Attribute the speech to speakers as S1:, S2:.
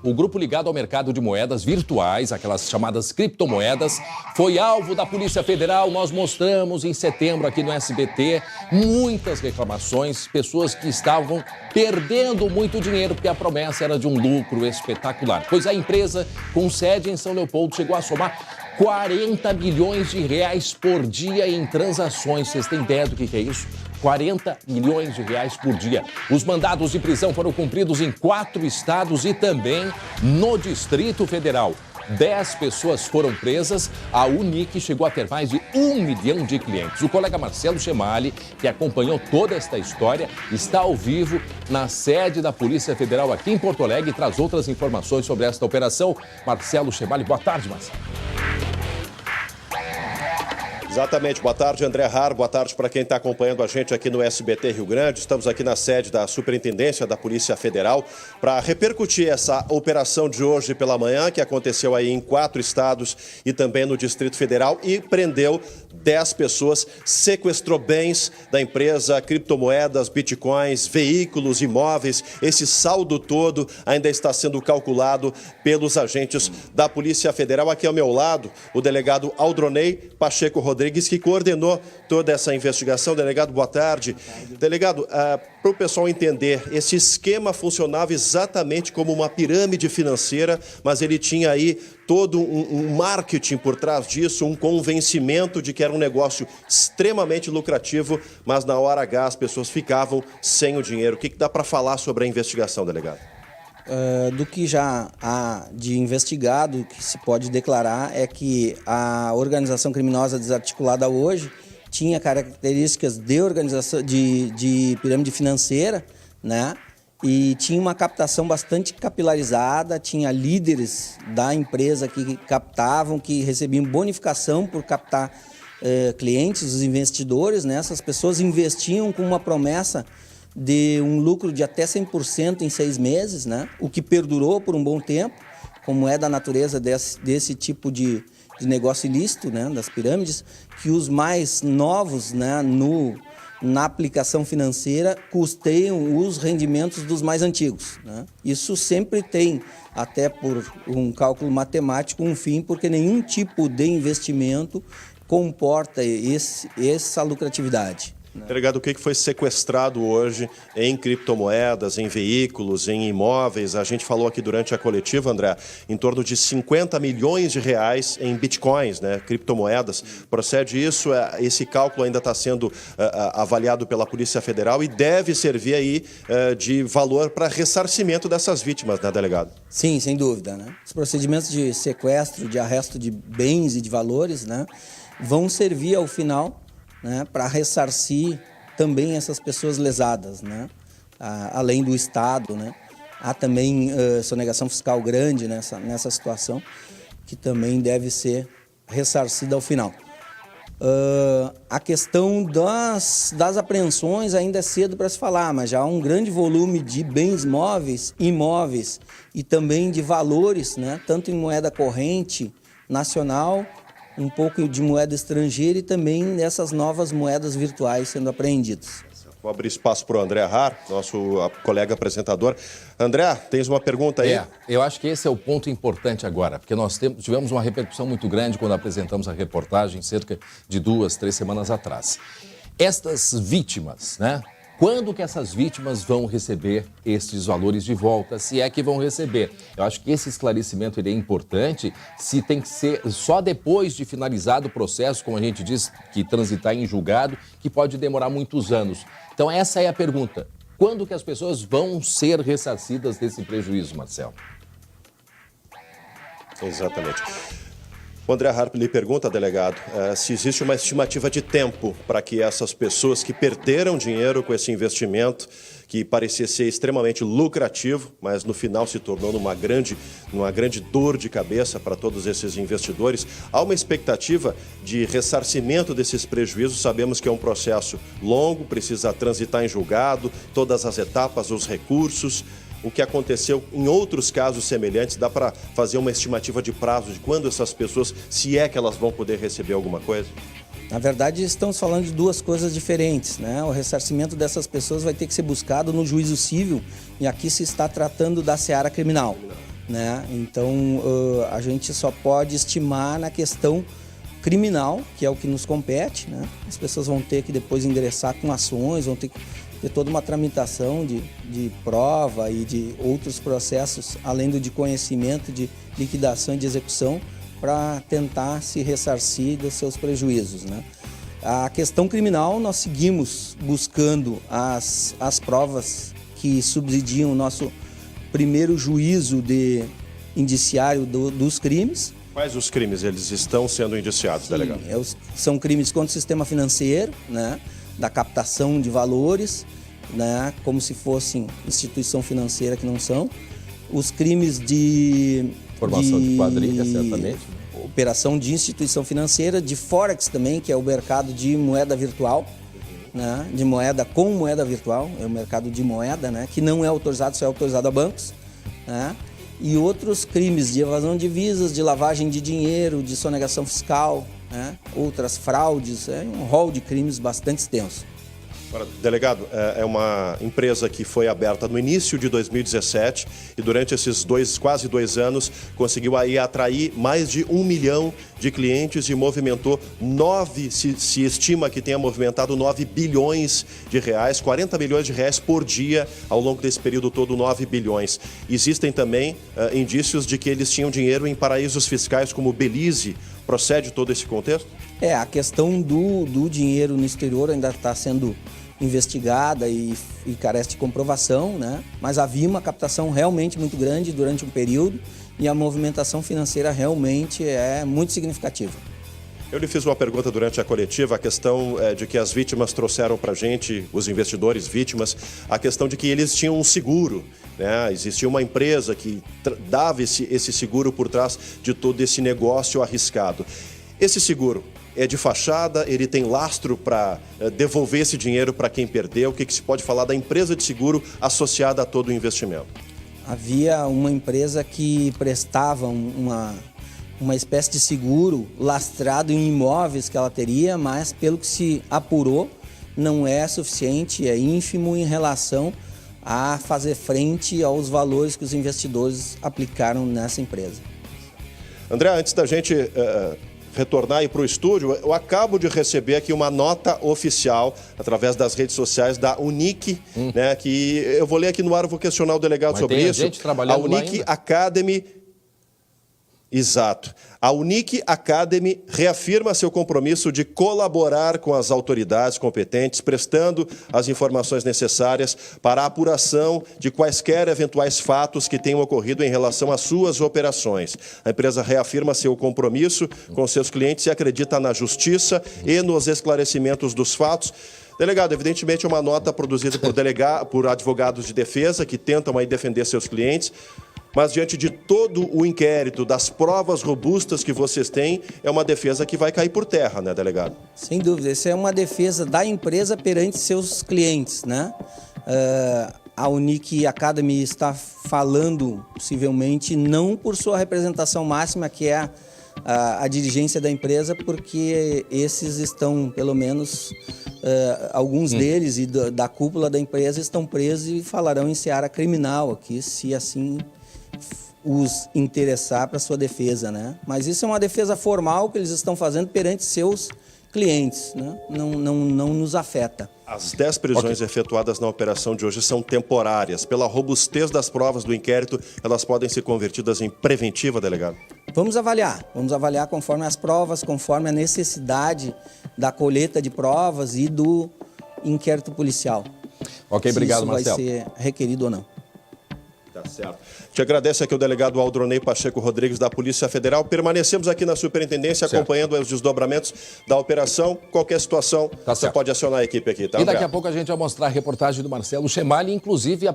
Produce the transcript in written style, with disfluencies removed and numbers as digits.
S1: O grupo ligado ao mercado de moedas virtuais, aquelas chamadas criptomoedas, foi alvo da Polícia Federal. Nós mostramos em setembro aqui no SBT muitas reclamações, pessoas que estavam perdendo muito dinheiro porque a promessa era de um lucro espetacular. Pois a empresa, com sede em São Leopoldo, chegou a somar 40 milhões de reais por dia em transações. Vocês têm ideia do que é isso? 40 milhões de reais por dia. Os mandados de prisão foram cumpridos em 4 estados e também no Distrito Federal. 10 pessoas foram presas. A Unic chegou a ter mais de 1 milhão de clientes. O colega Marcelo Chemali, que acompanhou toda esta história, está ao vivo na sede da Polícia Federal aqui em Porto Alegre e traz outras informações sobre esta operação. Marcelo Chemali, boa tarde, Marcelo.
S2: Exatamente. Boa tarde, André Har. Boa tarde para quem está acompanhando a gente aqui no SBT Rio Grande. Estamos aqui na sede da Superintendência da Polícia Federal para repercutir essa operação de hoje pela manhã, que aconteceu aí em 4 estados e também no Distrito Federal, e prendeu 10 pessoas, sequestrou bens da empresa, criptomoedas, bitcoins, veículos, imóveis. Esse saldo todo ainda está sendo calculado pelos agentes da Polícia Federal. Aqui ao meu lado, o delegado Aldronei Pacheco Rodrigues, que coordenou toda essa investigação. Delegado, boa tarde. Delegado, para o pessoal entender, esse esquema funcionava exatamente como uma pirâmide financeira, mas ele tinha aí todo um marketing por trás disso, um convencimento de que era um negócio extremamente lucrativo, mas na hora H as pessoas ficavam sem o dinheiro. O que dá para falar sobre a investigação, delegado?
S3: Do que já há de investigado, o que se pode declarar é que a organização criminosa desarticulada hoje tinha características de organização de pirâmide financeira, né? E tinha uma captação bastante capilarizada, tinha líderes da empresa que captavam, que recebiam bonificação por captar clientes, os investidores, né? Essas pessoas investiam com uma promessa de um lucro de até 100% em 6 meses, né? O que perdurou por um bom tempo, como é da natureza desse tipo de negócio ilícito, né? Das pirâmides, que os mais novos, né? Na aplicação financeira custeiam os rendimentos dos mais antigos, né? Isso sempre tem, até por um cálculo matemático, um fim, porque nenhum tipo de investimento comporta essa lucratividade.
S2: Delegado, o que foi sequestrado hoje em criptomoedas, em veículos, em imóveis? A gente falou aqui durante a coletiva, André, em torno de 50 milhões de reais em bitcoins, né? Criptomoedas. Procede isso? Esse cálculo ainda está sendo avaliado pela Polícia Federal e deve servir aí de valor para ressarcimento dessas vítimas, né, delegado?
S3: Sim, sem dúvida, né? Os procedimentos de sequestro, de arresto de bens e de valores, né, vão servir ao final, né, para ressarcir também essas pessoas lesadas, né, além do Estado, né. Há também sonegação fiscal grande nessa situação, que também deve ser ressarcida ao final. A questão das apreensões ainda é cedo para se falar, mas já há um grande volume de bens móveis, imóveis e também de valores, né, tanto em moeda corrente nacional, um pouco de moeda estrangeira e também dessas novas moedas virtuais sendo apreendidas.
S2: Vou abrir espaço para o André Har, nosso colega apresentador. André, tens uma pergunta aí?
S1: Eu acho que esse é o ponto importante agora, porque nós tivemos uma repercussão muito grande quando apresentamos a reportagem cerca de 2, 3 semanas atrás. Estas vítimas, né? Quando que essas vítimas vão receber esses valores de volta, se é que vão receber? Eu acho que esse esclarecimento é importante, se tem que ser só depois de finalizado o processo, como a gente diz, que transitar em julgado, que pode demorar muitos anos. Então essa é a pergunta. Quando que as pessoas vão ser ressarcidas desse prejuízo, Marcelo?
S2: Exatamente. O André Harp lhe pergunta, delegado, se existe uma estimativa de tempo para que essas pessoas que perderam dinheiro com esse investimento, que parecia ser extremamente lucrativo, mas no final se tornou numa grande dor de cabeça para todos esses investidores. Há uma expectativa de ressarcimento desses prejuízos. Sabemos que é um processo longo, precisa transitar em julgado, todas as etapas, os recursos. O que aconteceu em outros casos semelhantes, dá para fazer uma estimativa de prazo de quando essas pessoas, se é que elas vão poder receber alguma coisa?
S3: Na verdade, estamos falando de 2 coisas diferentes, né? O ressarcimento dessas pessoas vai ter que ser buscado no juízo civil e aqui se está tratando da seara criminal, né? Então, a gente só pode estimar na questão criminal, que é o que nos compete, né? As pessoas vão ter que depois endereçar com ações, vão ter que ter toda uma tramitação de prova e de outros processos, além do de conhecimento, de liquidação e de execução, para tentar se ressarcir dos seus prejuízos, né? A questão criminal, nós seguimos buscando as provas que subsidiam o nosso primeiro juízo de indiciário dos crimes.
S2: Quais os crimes eles estão sendo indiciados, delegado?
S3: São crimes contra o sistema financeiro, né, da captação de valores, né, como se fossem instituição financeira que não são. Os crimes de...
S1: Formação de quadrilha, certamente.
S3: Operação de instituição financeira, de Forex também, que é o mercado de moeda virtual, né, de moeda com moeda virtual, é o mercado de moeda, né, que não é autorizado, só é autorizado a bancos, né, e outros crimes de evasão de divisas, de lavagem de dinheiro, de sonegação fiscal, né, outras fraudes, é um rol de crimes bastante extenso.
S2: Agora, delegado, é uma empresa que foi aberta no início de 2017 e durante esses quase dois anos conseguiu aí atrair mais de 1 milhão de clientes e movimentou se estima que tenha movimentado 9 bilhões de reais, 40 milhões de reais por dia ao longo desse período todo, 9 bilhões. Existem também indícios de que eles tinham dinheiro em paraísos fiscais como Belize. Procede todo esse contexto?
S3: A questão do dinheiro no exterior ainda está sendo investigada e carece de comprovação, né? Mas havia uma captação realmente muito grande durante um período e a movimentação financeira realmente é muito significativa.
S2: Eu lhe fiz uma pergunta durante a coletiva, a questão de que as vítimas trouxeram para a gente, os investidores vítimas, a questão de que eles tinham um seguro, né? Existia uma empresa que dava esse seguro por trás de todo esse negócio arriscado. Esse seguro é de fachada, ele tem lastro para devolver esse dinheiro para quem perdeu? O que se pode falar da empresa de seguro associada a todo o investimento?
S3: Havia uma empresa que prestava uma espécie de seguro lastrado em imóveis que ela teria, mas pelo que se apurou, não é suficiente, é ínfimo em relação a fazer frente aos valores que os investidores aplicaram nessa empresa.
S2: André, antes da gente retornar aí para o estúdio, eu acabo de receber aqui uma nota oficial, através das redes sociais, da Unic, né, que eu vou ler aqui no ar, vou questionar o delegado sobre isso.
S1: Gente trabalhando
S2: a Unic Academy... Exato. A Unic Academy reafirma seu compromisso de colaborar com as autoridades competentes, prestando as informações necessárias para a apuração de quaisquer eventuais fatos que tenham ocorrido em relação às suas operações. A empresa reafirma seu compromisso com seus clientes e acredita na justiça e nos esclarecimentos dos fatos. Delegado, evidentemente é uma nota produzida por advogados de defesa que tentam aí defender seus clientes. Mas diante de todo o inquérito, das provas robustas que vocês têm, é uma defesa que vai cair por terra, né, delegado?
S3: Sem dúvida, essa é uma defesa da empresa perante seus clientes, né? A Unic Academy está falando, possivelmente, não por sua representação máxima, que é a dirigência da empresa, porque esses estão, pelo menos, alguns deles e da cúpula da empresa estão presos e falarão em seara criminal aqui, se assim os interessar para sua defesa, né? Mas isso é uma defesa formal que eles estão fazendo perante seus clientes, né? Não nos afeta.
S2: As 10 prisões efetuadas na operação de hoje são temporárias. Pela robustez das provas do inquérito, elas podem ser convertidas em preventiva, delegado?
S3: Vamos avaliar conforme as provas, conforme a necessidade da colheita de provas e do inquérito policial.
S1: Ok, obrigado, Marcelo.
S3: Se isso vai ser requerido ou não.
S2: Tá certo. Te agradeço aqui o delegado Aldronei Pacheco Rodrigues, da Polícia Federal. Permanecemos aqui na Superintendência, acompanhando os desdobramentos da operação. Qualquer situação, você pode acionar a equipe aqui, tá,
S1: E
S2: André?
S1: daqui a pouco a gente vai mostrar a reportagem do Marcelo Chemalli, inclusive a